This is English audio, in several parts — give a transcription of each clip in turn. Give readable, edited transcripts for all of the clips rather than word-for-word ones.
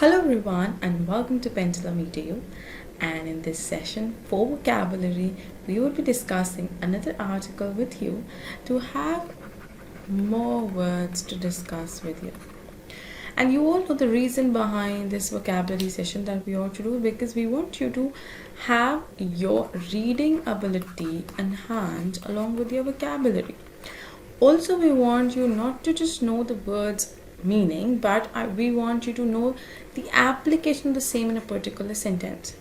Hello everyone and welcome to PendulumEdu, and in this session for vocabulary we will be discussing another article with you to have more words to discuss with you. And you all know the reason behind this vocabulary session that we ought to do, because we want you to have your reading ability enhanced along with your vocabulary. Also, we want you not to just know the words meaning, but we want you to know the application of the same in a particular sentence.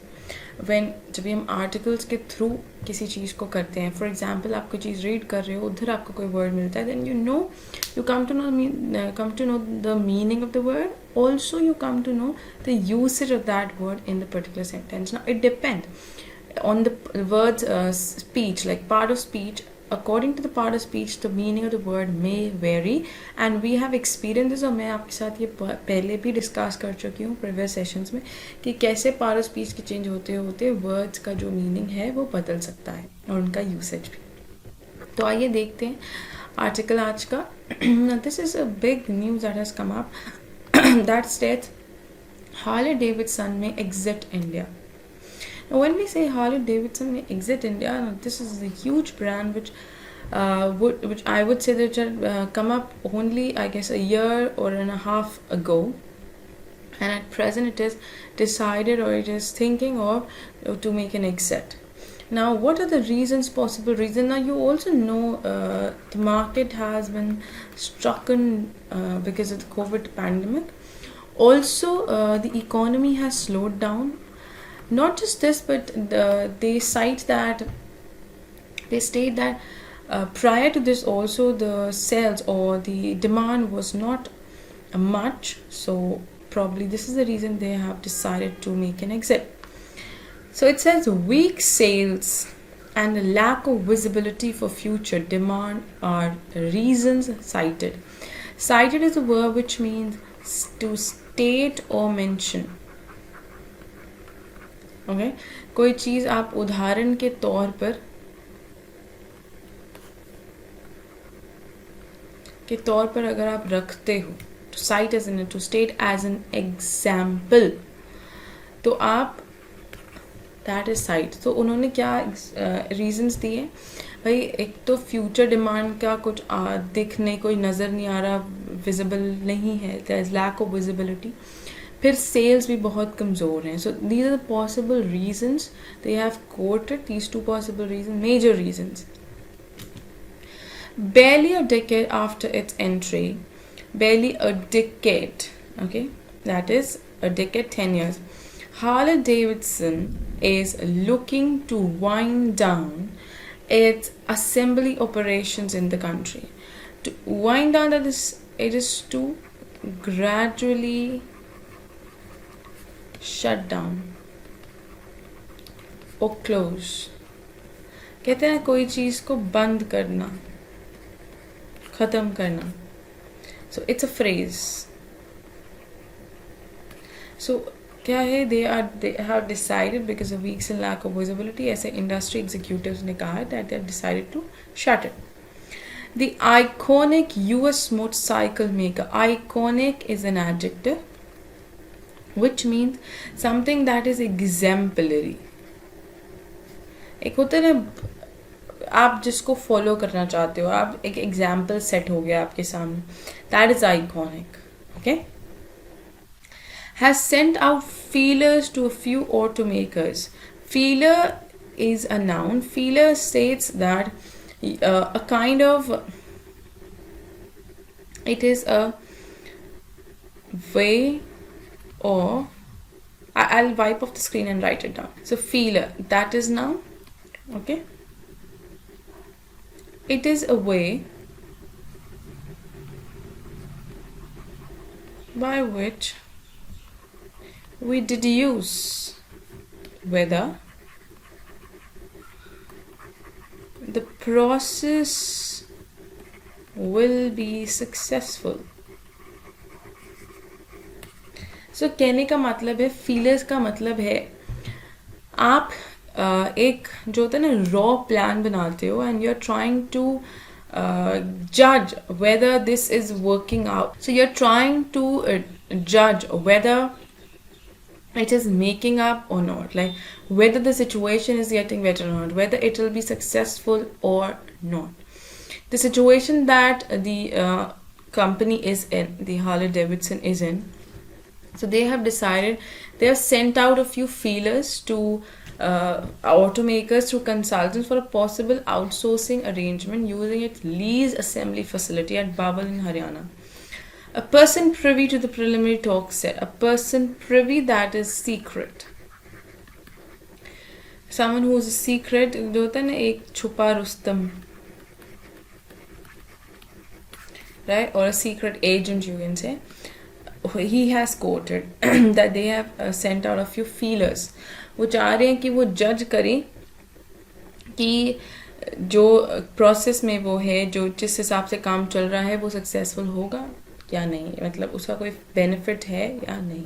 जब हम articles के through किसी चीज़ को करते हैं, for example आप कोई चीज़ read कर रहे हो, उधर आपको कोई वर्ड मिलता है, then you come to know the meaning of the word. Also you come to know the usage of that word in the particular sentence. Now it depends on the words speech, like part of speech. According to the part of speech, the meaning of the word may vary, and we have experiences. और मैं आपके साथ ये पहले भी discuss कर चुकी हूँ प्रीवियस सेशंस में कि कैसे पार्ट ऑफ स्पीच के चेंज होते होते वर्ड्स का जो मीनिंग है वो बदल सकता है और उनका यूसेज भी. तो आइए देखते हैं आर्टिकल आज का. This is a big news that has come up that states Harley Davidson में exit India. Now, when we say Harley Davidson may exit India, this is a huge brand which I would say that had come up only, I guess, a year or and a half ago, and at present it is decided or it is thinking of to make an exit. Now, what are the reasons, possible reasons? Now, you also know the market has been strucken because of the COVID pandemic. Also, the economy has slowed down. Not just this, but they state that prior to this also the sales or the demand was not much, so probably this is the reason they have decided to make an exit. So it says weak sales and a lack of visibility for future demand are reasons cited. Cited is a verb which means to state or mention. Okay? कोई चीज़ आप उदाहरण के तौर पर अगर आप रखते हो, to cite as in, to state as an example, तो आप that is cite. तो उन्होंने क्या reasons दिए भाई? एक तो फ्यूचर डिमांड का कुछ दिखने कोई नज़र नहीं आ रहा, विजिबल नहीं है, there is lack of visibility. फिर सेल्स भी बहुत कमज़ोर हैं. So these are the possible reasons they have quoted, these two possible reason, major reasons. Barely a decade after its entry, barely a decade, okay, that is a decade, 10 years, Harley Davidson is looking to wind down its assembly operations in the country. To wind down, that is, it is to gradually shut down or close. कहते हैं कोई चीज़ को बंद करना, ख़त्म करना. So it's a phrase. So क्या है? They have decided because of weak and lack of visibility, ऐसे industry executives ने कहा है that they have decided to shut it. The iconic US motorcycle maker. Iconic is an adjective which means something that is exemplary. एक होता है ना, आप जिसको फॉलो करना चाहते हो, आप एक एग्जाम्पल सेट हो गया आपके सामने, that is iconic. Okay? Has sent out feelers to a few automakers. Feeler is a noun. Feeler states that a kind of, it is a way, or I'll wipe off the screen and write it down. So feeler, that is noun. Okay? It is a way by which we deduce whether the process will be successful. So कहने का मतलब है, feelers का मतलब है आप एक जो होता है ना रॉ प्लान बनाते हो, and you are trying to judge whether this is working out. So you're trying to judge whether it is making up or not, like whether the situation is getting better or not, whether it will be successful or not. The situation that the company is in, the Harley Davidson is in, so they have decided, they have sent out a few feelers to automakers through consultants for a possible outsourcing arrangement using its lease assembly facility at Babel in Haryana. A person privy to the preliminary talks said, a person privy, that is secret. Someone who is a secret, जो होता है ना एक छुपा Rustam, right, or a secret agent you can say. He has quoted that they have sent out a few feelers. वो चाह रहे हैं कि वो जज करें कि जो प्रोसेस में वो है, जो जिस हिसाब से काम चल रहा है, वो सक्सेसफुल होगा या नहीं, मतलब उसका कोई बेनिफिट है या नहीं.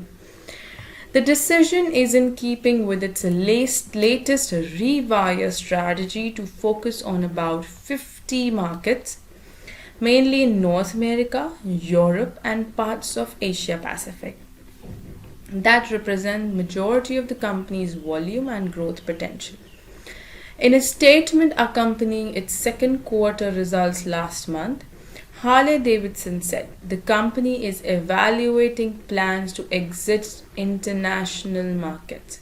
The decision is in keeping with its latest rewire strategy to focus on about 50 markets, mainly in North America, Europe, and parts of Asia Pacific, that represent majority of the company's volume and growth potential. In a statement accompanying its second quarter results last month, Harley Davidson said the company is evaluating plans to exit international markets.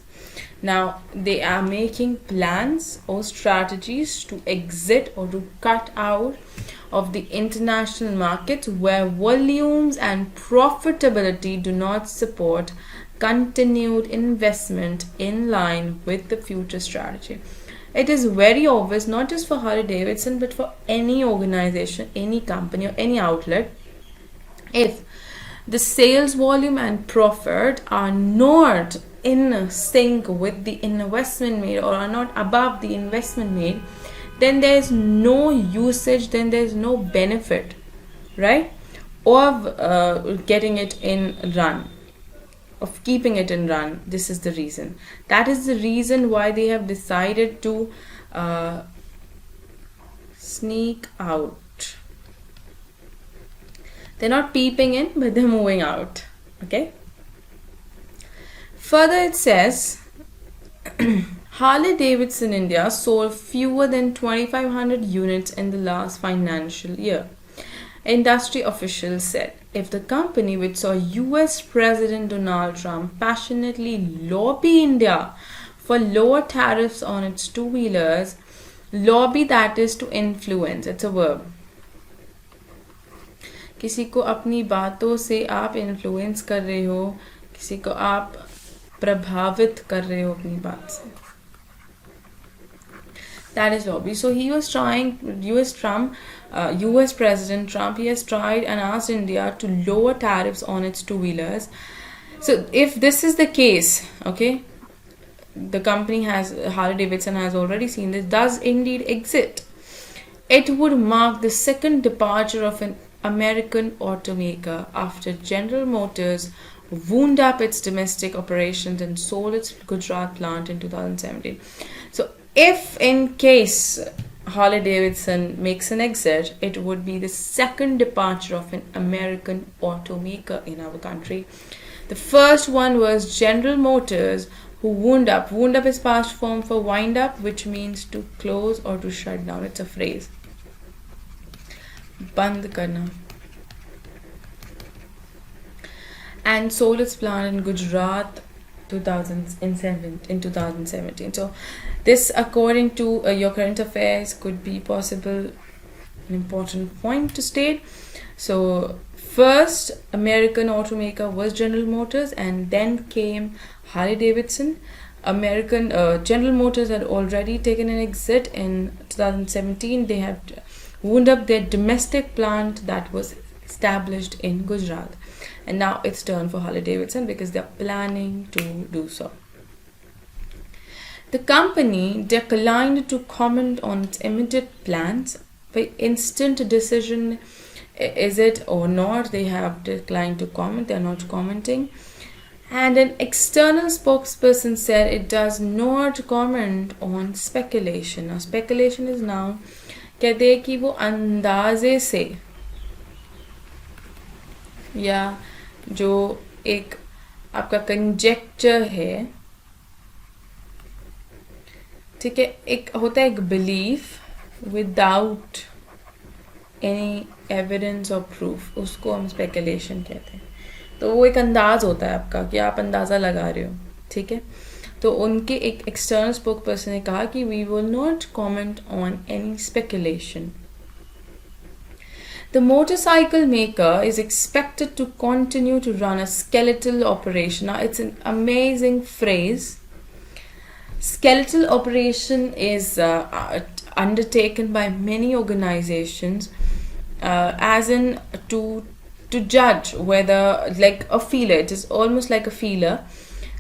Now, they are making plans or strategies to exit or to cut out of the international markets where volumes and profitability do not support continued investment in line with the future strategy. It is very obvious, not just for Harley Davidson, but for any organization, any company, or any outlet, if the sales volume and profit are not in sync with the investment made or are not above the investment made, then there is no usage, then there is no benefit, right, of getting it in run, of keeping it in run. This is the reason. That is the reason why they have decided to sneak out. They're not peeping in, but they're moving out. Okay. Further, it says Harley Davidson India sold fewer than 2,500 units in the last financial year. Industry officials said if the company, which saw US President Donald Trump passionately lobby India for lower tariffs on its two-wheelers, lobby, that is to influence, it's a verb. किसी को अपनी बातों से आप influence कर रहे हो, किसी को आप प्रभावित कर रहे हो अपनी बात से. That is lobby. So he was trying, US President Trump, he has tried and asked India to lower tariffs on its two-wheelers. So if this is the case, okay, the company Harley Davidson has already seen this, does indeed exit. It would mark the second departure of an American automaker after General Motors wound up its domestic operations and sold its Gujarat plant in 2017. So if in case Harley Davidson makes an exit, it would be the second departure of an American automaker in our country. The first one was General Motors, who wound up. Wound up is past form for wind up, which means to close or to shut down. It's a phrase. Band karna. And sold its plant in Gujarat in 2017. So this, according to your current affairs, could be possible an important point to state. So first American automaker was General Motors, and then came Harley Davidson. General Motors had already taken an exit in 2017. They had wound up their domestic plant that was established in Gujarat. And now it's turn for Harley Davidson because they're planning to do so. The company declined to comment on its immediate plans. By instant decision, is it or not? They have declined to comment. They're not commenting. And an external spokesperson said it does not comment on speculation. Now, speculation is now कहते हैं कि वो अंदाजे से या जो एक आपका कंजेक्चर है, ठीक है, एक होता है एक बिलीफ विदाउट एनी एविडेंस और प्रूफ, उसको हम स्पेकुलेशन कहते हैं। तो वो एक अंदाज होता है आपका कि आप अंदाज़ा लगा रहे हो, ठीक है। तो उनके एक एक्सटर्नल स्पोक पर्सन ने कहा कि we will not comment on any speculation. The motorcycle maker is expected to continue to run a skeletal operation. Now, it's an amazing phrase. Skeletal operation is undertaken by many organizations, as in to judge whether, like a feeler. It is almost like a feeler.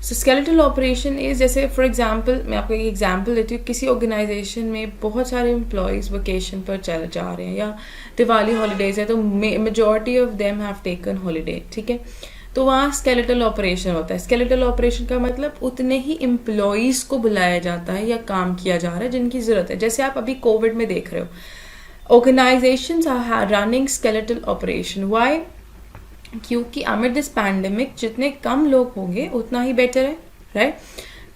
So skeletal operation is, जैसे for example मैं आपको एक example देती हूँ, किसी organisation में बहुत सारे एम्प्लॉयज़ वेकेशन पर चल जा रहे हैं या दिवाली हॉलीडेज है, तो majority of them have taken holiday, ठीक है। तो वहाँ स्केलेटल ऑपरेशन होता है। स्केलेटल ऑपरेशन का मतलब उतने ही एम्प्लॉयज़ को बुलाया जाता है या काम किया जा रहा है जिनकी ज़रूरत है। जैसे आप अभी कोविड में देख रहे हो, organisations are running skeletal operation. Why? क्योंकि अमिड दिस पैंडेमिक जितने कम लोग होंगे उतना ही बेटर है, राइट।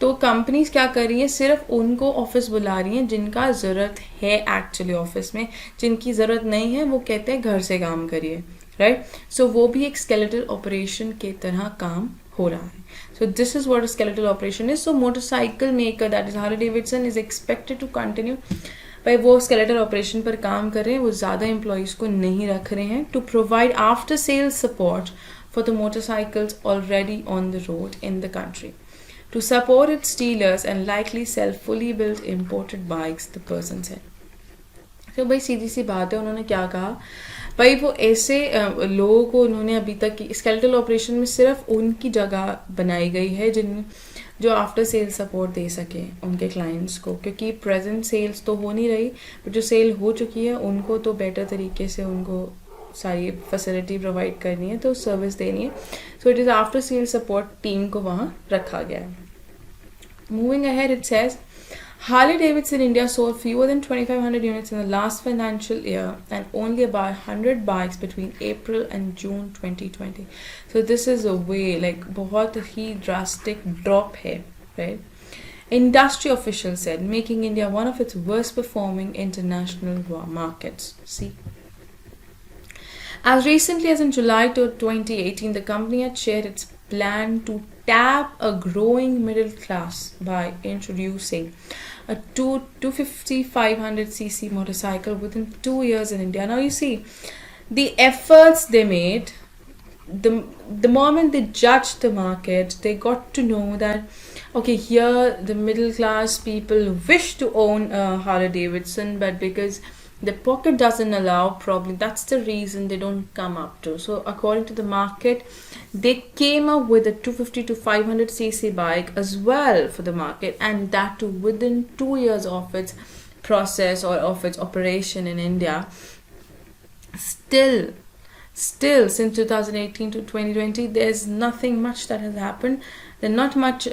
तो कंपनीज क्या कर रही हैं, सिर्फ उनको ऑफिस बुला रही हैं जिनका ज़रूरत है एक्चुअली ऑफिस में, जिनकी ज़रूरत नहीं है वो कहते हैं घर से काम करिए, राइट। सो वो भी एक स्केलेटल ऑपरेशन के तरह काम हो रहा है। So this is what a skeletal operation is. So motorcycle maker that is Harley Davidson is expected to continue, भाई वो स्केलेटल ऑपरेशन पर काम कर रहे हैं, वो ज़्यादा एम्प्लॉयज़ को नहीं रख रहे हैं, to provide after sale support for the motorcycles already on the road in the country, to support its dealers and likely sell fully built imported bikes, the person said. तो भाई सीधी सी बात है, उन्होंने क्या कहा, भाई वो ऐसे लोगों को उन्होंने अभी तक स्केलेटल ऑपरेशन में सिर्फ उनकी जगह बनाई गई है जो आफ्टर सेल सपोर्ट दे सके उनके क्लाइंट्स को, क्योंकि प्रेजेंट सेल्स तो हो नहीं रही, बट जो सेल हो चुकी है उनको तो बेटर तरीके से उनको सारी फैसिलिटी प्रोवाइड करनी है, तो सर्विस देनी है। So it is after sale support team को वहाँ रखा गया है। Moving ahead it says Harley Davidson India sold fewer than 2,500 units in the last financial year and only about 100 bikes between April and June 2020. So this is a way, like बहुत ही drastic drop है, right? Industry officials said, making India one of its worst performing international markets. See? As recently as in July 2018, the company had shared its plan to tap a growing middle class by introducing a 250-500cc motorcycle within 2 years in India. Now you see, the efforts they made, the moment they judged the market, they got to know that, okay, here the middle class people wish to own a Harley Davidson, but because the pocket doesn't allow, probably that's the reason they don't come up to. So according to the market, they came up with a 250 to 500cc bike as well for the market, and that too within 2 years of its process or of its operation in India. Still since 2018 to 2020, there's nothing much that has happened. There are not much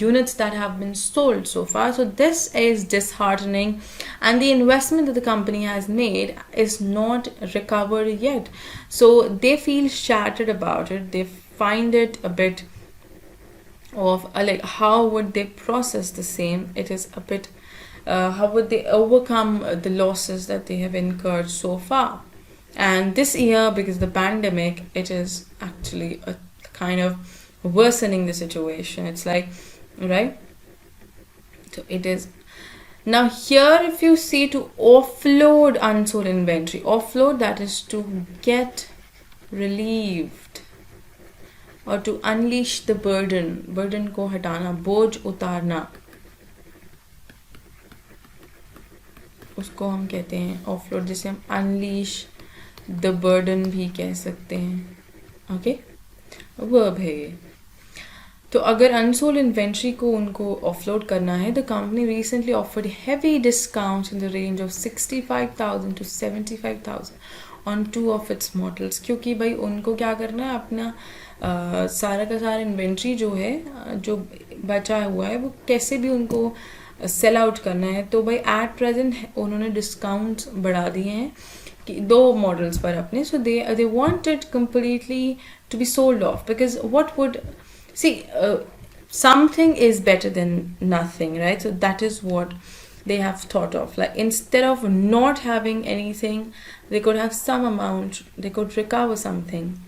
units that have been sold so far. So this is disheartening, and the investment that the company has made is not recovered yet. So they feel shattered about it. They find it a bit of like, how would they process the same? It is a bit how would they overcome the losses that they have incurred so far? And this year, because of the pandemic, it is actually a kind of worsening the situation. It's like, right? So it is. Now here, if you see, to offload unsold inventory, offload, that is to get relieved or to unleash the burden को हटाना, बोझ उतारना, उसको हम कहते हैं offload, जिसे हम unleash the burden भी कह सकते हैं, ओके, वर्ब है ये। तो अगर अनसोल्ड इन्वेंट्री को उनको ऑफलोड करना है, the company recently offered heavy discounts in the range of 65,000 to 75,000 on 2 of its models, क्योंकि भाई उनको क्या करना है, अपना सारा का सारा इन्वेंट्री जो है, जो बचा हुआ है, वो कैसे भी उनको सेल आउट करना है। तो भाई एट प्रेजेंट उन्होंने डिस्काउंट्स बढ़ा दिए हैं कि 2 मॉडल्स पर अपने, so they wanted completely to be sold off, because what would See, something is better than nothing, right? So that is what they have thought of. Like, instead of not having anything, they could have some amount, they could recover something,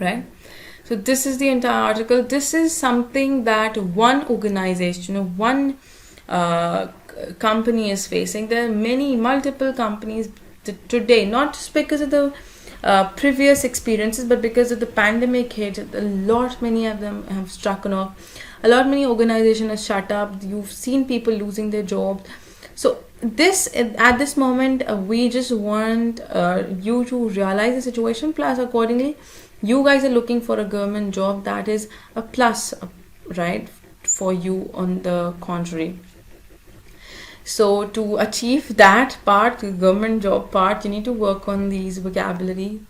right? So this is the entire article. This is something that one organization, one company is facing. There are multiple companies today, not just because of the previous experiences, but because of the pandemic hit. Many of them have struck off. Many organizations have shut up. You've seen people losing their jobs. So at this moment, we just want you to realize the situation. Plus, accordingly, you guys are looking for a government job. That is a plus, right, for you. On the contrary, so to achieve that part, the government job part, you need to work on these vocabulary.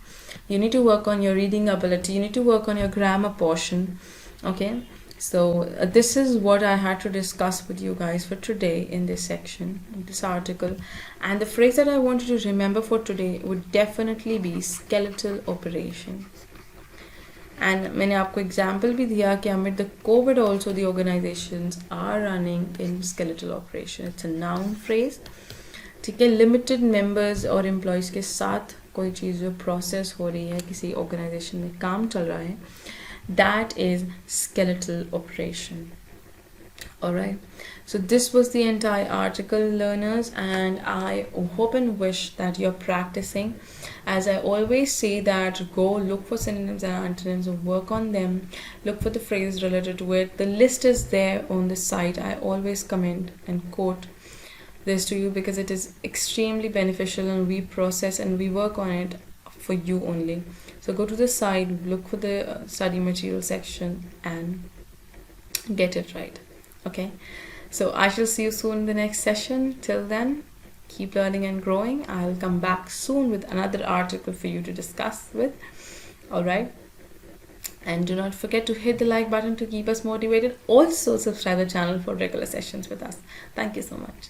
You need to work on your reading ability. You need to work on your grammar portion. Okay. So this is what I had to discuss with you guys for today in this section, in this article. And the phrase that I wanted you to remember for today would definitely be skeletal operation. And मैंने आपको example भी दिया कि amid the COVID also the organizations are running in skeletal operation. It's a noun phrase. ठीक है, limited members और employees के साथ कोई चीज़ जो process हो रही है, किसी organization में काम चल रहा है, that is skeletal operation. Alright, so this was the entire article, learners, and I hope and wish that you're practicing. As I always say, that go look for synonyms and antonyms, work on them, look for the phrases related to it. The list is there on the site. I always comment and quote this to you because it is extremely beneficial, and we process and we work on it for you only. So go to the site, look for the study material section and get it right. Okay, so I shall see you soon in the next session. Till then, keep learning and growing. I'll come back soon with another article for you to discuss with. Alright, and do not forget to hit the like button to keep us motivated. Also subscribe the channel for regular sessions with us. Thank you so much.